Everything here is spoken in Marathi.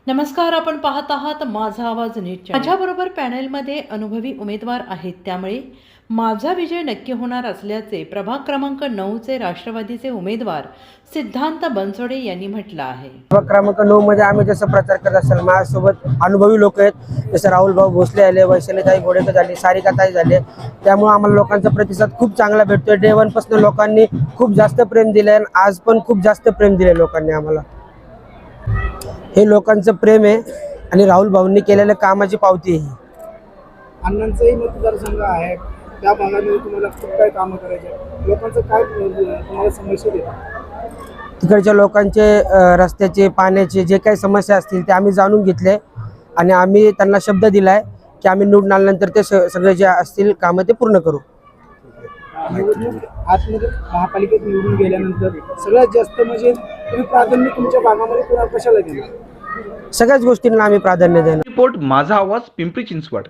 नमस्कार, आपण पाहत आहात माझा आवाज न्यूज. माझ्याबरोबर पॅनेलमध्ये अनुभवी उमेदवार आहेत, त्यामुळे माझा विजय नक्की होणार असल्याचे प्रभाग क्रमांक 9चे राष्ट्रवादीचे उमेदवार सिद्धांत बनसोडे यांनी म्हटलं आहे. प्रभाग क्रमांक 9 मध्ये आम्ही जसं प्रचार करत असेल, माझ्यासोबत अनुभवी लोक आहेत. जसं राहुल भाऊ भोसले आले, वैशालीताई गोडेकर झाले, सारिकाताई झाले. त्यामुळे आम्हाला लोकांचा प्रतिसाद खूप चांगला भेटतोय. डे 1 पासून लोकांनी खूप जास्त प्रेम दिले आणि आज पण खूप जास्त प्रेम दिले लोकांनी आम्हाला. हे लोकांचं प्रेम आहे आणि राहुल भाऊंनी केलेल्या कामाची पावती आहे. अण्णांचाही मतदारसंघ आहे, त्या भागामध्ये तुम्हाला खूप काय कामं करायचे, लोकांचं काय तुम्हाला समस्या देतात? तिकडच्या लोकांचे रस्त्याचे, पाण्याचे जे काही समस्या असतील ते आम्ही जाणून घेतले आणि आम्ही त्यांना शब्द दिलाय की आम्ही निवडून आल्यानंतर ते सगळे जे असतील कामं ते पूर्ण करू. निवडणूक आतमध्ये महापालिकेत निवडून गेल्यानंतर सगळ्यात जास्त म्हणजे तुम्ही प्राधान्य तुमच्या भागामध्ये कोणाला कशाला देणार? सगळ्याच गोष्टींना आम्ही प्राधान्य देणार. रिपोर्ट माझा आवाज, पिंपरी चिंचवड.